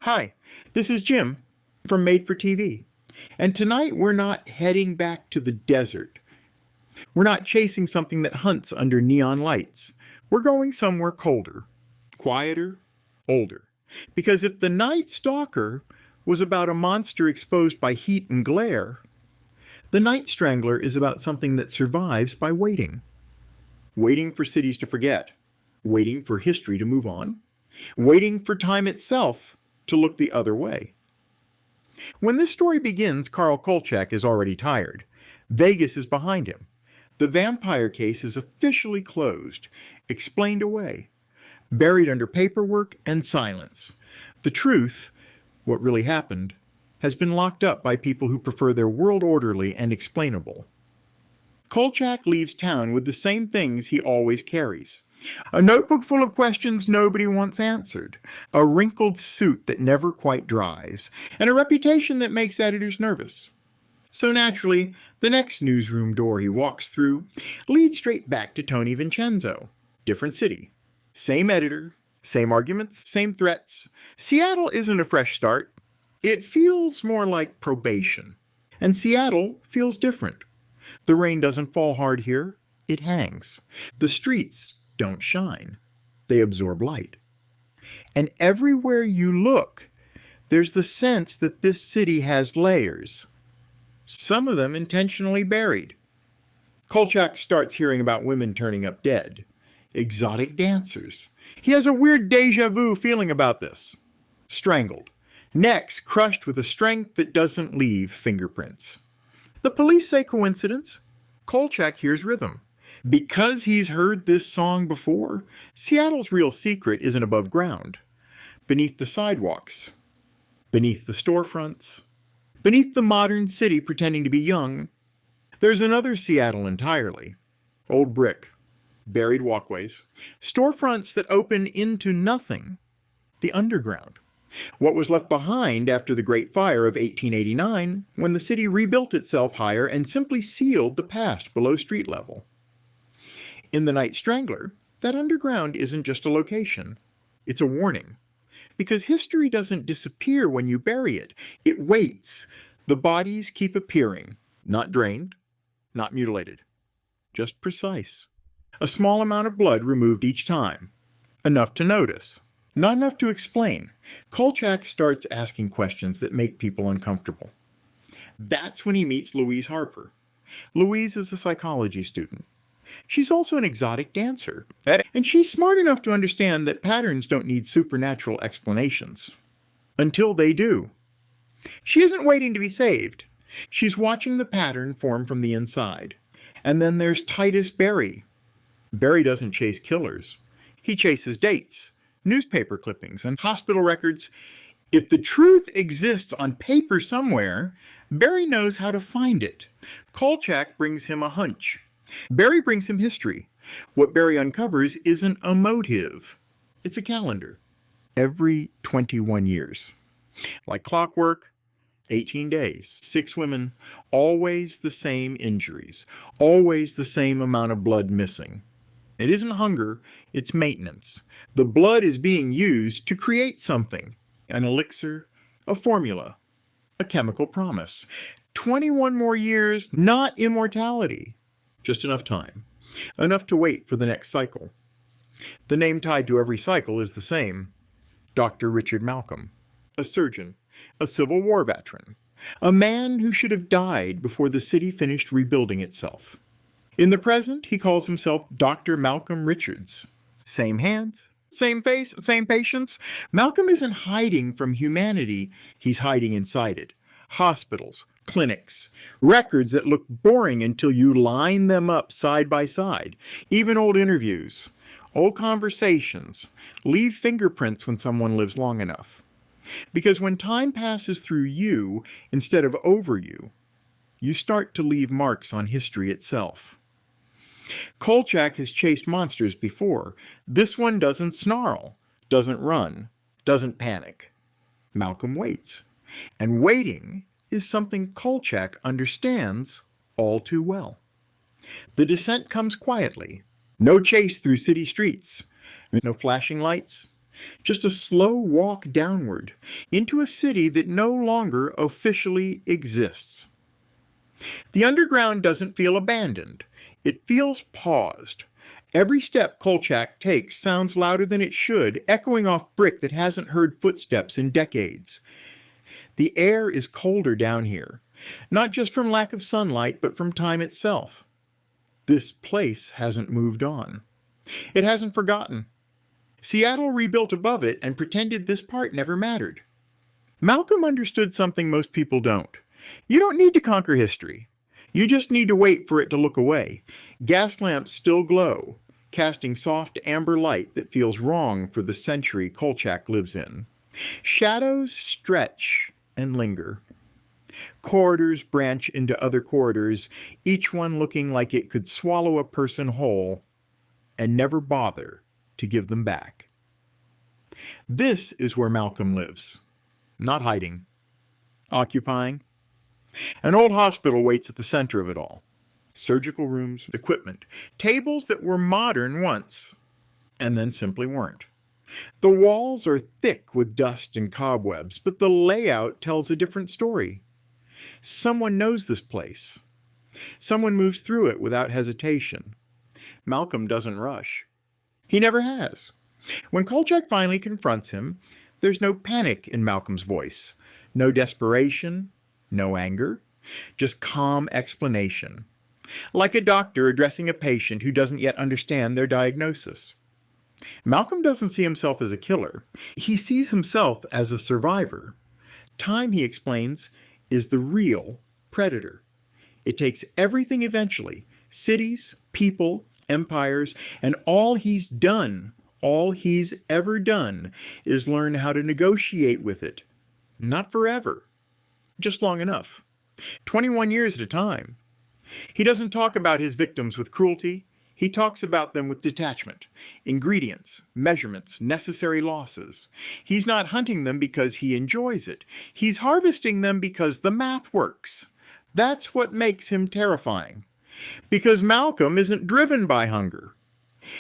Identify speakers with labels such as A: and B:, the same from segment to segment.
A: Hi, this is Jim from Made for TV. And tonight we're not heading back to the desert. We're not chasing something that hunts under neon lights. We're going somewhere colder, quieter, older. Because if The Night Stalker was about a monster exposed by heat and glare, The Night Strangler is about something that survives by waiting. Waiting for cities to forget. Waiting for history to move on. Waiting for time itself to look the other way. When this story begins, Carl Kolchak is already tired. Vegas is behind him. The vampire case is officially closed, explained away, buried under paperwork and silence. The truth, what really happened, has been locked up by people who prefer their world orderly and explainable. Kolchak leaves town with the same things he always carries. A notebook full of questions nobody wants answered, a wrinkled suit that never quite dries, and a reputation that makes editors nervous. So naturally, the next newsroom door he walks through leads straight back to Tony Vincenzo. Different city. Same editor, same arguments, same threats. Seattle isn't a fresh start. It feels more like probation. And Seattle feels different. The rain doesn't fall hard here. It hangs. The streets don't shine. They absorb light. And everywhere you look, there's the sense that this city has layers. Some of them intentionally buried. Kolchak starts hearing about women turning up dead. Exotic dancers. He has a weird deja vu feeling about this. Strangled. Necks crushed with a strength that doesn't leave fingerprints. The police say coincidence. Kolchak hears rhythm. Because he's heard this song before, Seattle's real secret isn't above ground. Beneath the sidewalks. Beneath the storefronts. Beneath the modern city pretending to be young, there's another Seattle entirely. Old brick. Buried walkways. Storefronts that open into nothing. The underground. What was left behind after the Great Fire of 1889, when the city rebuilt itself higher and simply sealed the past below street level. In The Night Strangler, that underground isn't just a location. It's a warning. Because history doesn't disappear when you bury it. It waits. The bodies keep appearing. Not drained, not mutilated. Just precise. A small amount of blood removed each time. Enough to notice. Not enough to explain. Kolchak starts asking questions that make people uncomfortable. That's when he meets Louise Harper. Louise is a psychology student. She's also an exotic dancer, and she's smart enough to understand that patterns don't need supernatural explanations. Until they do. She isn't waiting to be saved. She's watching the pattern form from the inside. And then there's Titus Berry. Berry doesn't chase killers. He chases dates, newspaper clippings, and hospital records. If the truth exists on paper somewhere, Berry knows how to find it. Kolchak brings him a hunch. Berry brings him history. What Berry uncovers isn't a motive. It's a calendar. Every 21 years. Like clockwork, 18 days, 6 women, always the same injuries, always the same amount of blood missing. It isn't hunger, it's maintenance. The blood is being used to create something. An elixir, a formula, a chemical promise. 21 more years, not immortality. Just enough time. Enough to wait for the next cycle. The name tied to every cycle is the same. Dr. Richard Malcolm. A surgeon. A Civil War veteran. A man who should have died before the city finished rebuilding itself. In the present, he calls himself Dr. Malcolm Richards. Same hands, same face, same patience. Malcolm isn't hiding from humanity. He's hiding inside it. Hospitals. Clinics, records that look boring until you line them up side by side, even old interviews, old conversations, leave fingerprints when someone lives long enough. Because when time passes through you instead of over you, you start to leave marks on history itself. Kolchak has chased monsters before. This one doesn't snarl, doesn't run, doesn't panic. Malcolm waits. And waiting is something Kolchak understands all too well. The descent comes quietly. No chase through city streets. No flashing lights. just a slow walk downward into a city that no longer officially exists. The underground doesn't feel abandoned. It feels paused. Every step Kolchak takes sounds louder than it should, echoing off brick that hasn't heard footsteps in decades. The air is colder down here, not just from lack of sunlight, but from time itself. This place hasn't moved on. It hasn't forgotten. Seattle rebuilt above it and pretended this part never mattered. Malcolm understood something most people don't. You don't need to conquer history. You just need to wait for it to look away. Gas lamps still glow, casting soft amber light that feels wrong for the century Kolchak lives in. Shadows stretch and linger. Corridors branch into other corridors, each one looking like it could swallow a person whole and never bother to give them back. This is where Malcolm lives. Not hiding. Occupying. An old hospital waits at the center of it all. Surgical rooms, equipment, tables that were modern once, and then simply weren't. The walls are thick with dust and cobwebs, but the layout tells a different story. Someone knows this place. Someone moves through it without hesitation. Malcolm doesn't rush. He never has. When Kolchak finally confronts him, there's no panic in Malcolm's voice, no desperation, no anger, just calm explanation, like a doctor addressing a patient who doesn't yet understand their diagnosis. Malcolm doesn't see himself as a killer. He sees himself as a survivor. Time, he explains, is the real predator. It takes everything eventually, cities, people, empires, and all he's done, all he's ever done, is learn how to negotiate with it. Not forever, just long enough. 21 years at a time. He doesn't talk about his victims with cruelty. He talks about them with detachment, ingredients, measurements, necessary losses. He's not hunting them because he enjoys it. He's harvesting them because the math works. That's what makes him terrifying. Because Malcolm isn't driven by hunger.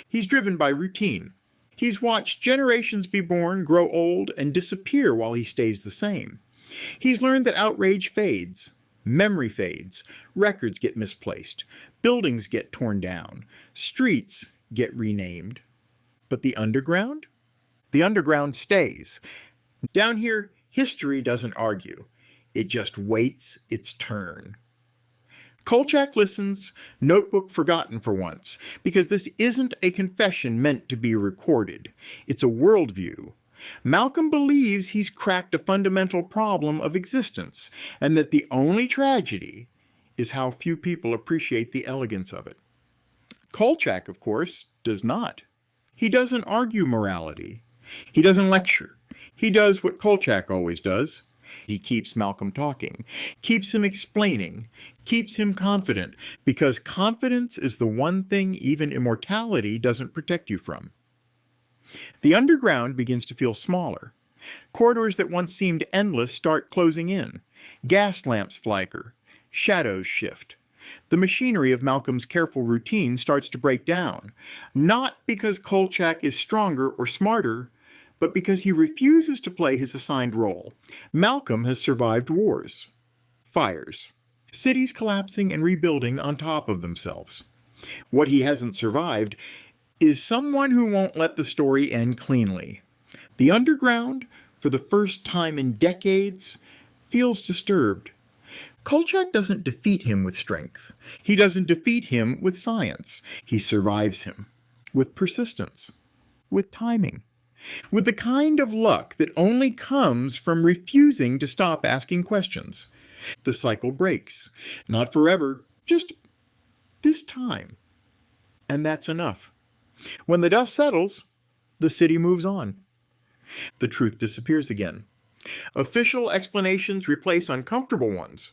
A: He's driven by routine. He's watched generations be born, grow old, and disappear while he stays the same. He's learned that outrage fades, memory fades, records get misplaced, buildings get torn down, streets get renamed. But the underground? The underground stays. Down here, history doesn't argue. It just waits its turn. Kolchak listens, notebook forgotten for once, because this isn't a confession meant to be recorded. It's a worldview. Malcolm believes he's cracked a fundamental problem of existence, and that the only tragedy is how few people appreciate the elegance of it. Kolchak, of course, does not. He doesn't argue morality. He doesn't lecture. He does what Kolchak always does. He keeps Malcolm talking, keeps him explaining, keeps him confident, because confidence is the one thing even immortality doesn't protect you from. The underground begins to feel smaller. Corridors that once seemed endless start closing in. Gas lamps flicker. Shadows shift. The machinery of Malcolm's careful routine starts to break down, not because Kolchak is stronger or smarter, but because he refuses to play his assigned role. Malcolm has survived wars, fires, cities collapsing and rebuilding on top of themselves. What he hasn't survived is someone who won't let the story end cleanly. The underground, for the first time in decades, feels disturbed. Kolchak doesn't defeat him with strength. He doesn't defeat him with science. He survives him with persistence, with timing, with the kind of luck that only comes from refusing to stop asking questions. The cycle breaks. Not forever, just this time. And that's enough. When the dust settles, the city moves on. The truth disappears again. Official explanations replace uncomfortable ones.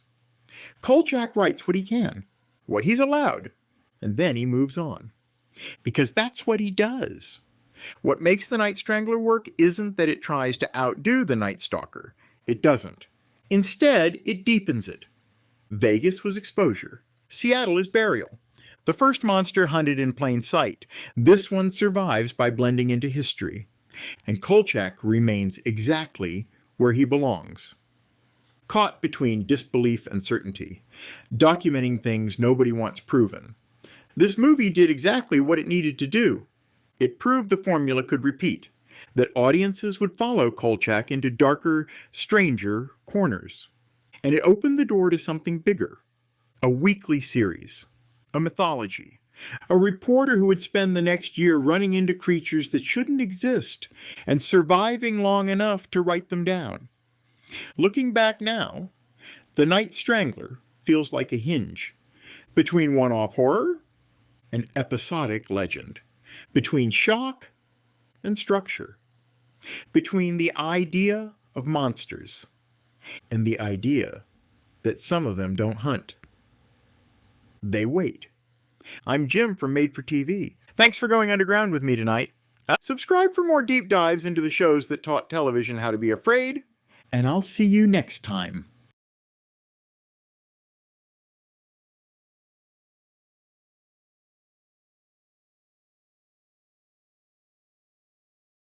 A: Kolchak writes what he can, what he's allowed, and then he moves on. Because that's what he does. What makes the Night Strangler work isn't that it tries to outdo the Night Stalker. It doesn't. Instead, it deepens it. Vegas was exposure. Seattle is burial. The first monster hunted in plain sight. This one survives by blending into history. And Kolchak remains exactly where he belongs. Caught between disbelief and certainty, documenting things nobody wants proven. This movie did exactly what it needed to do. It proved the formula could repeat, that audiences would follow Kolchak into darker, stranger corners. And it opened the door to something bigger, a weekly series, a mythology, a reporter who would spend the next year running into creatures that shouldn't exist and surviving long enough to write them down. Looking back now, The Night Strangler feels like a hinge between one-off horror and episodic legend, between shock and structure, between the idea of monsters and the idea that some of them don't hunt. They wait. I'm Jim from Made for TV. Thanks for going underground with me tonight. Subscribe for more deep dives into the shows that taught television how to be afraid, and I'll see you next time.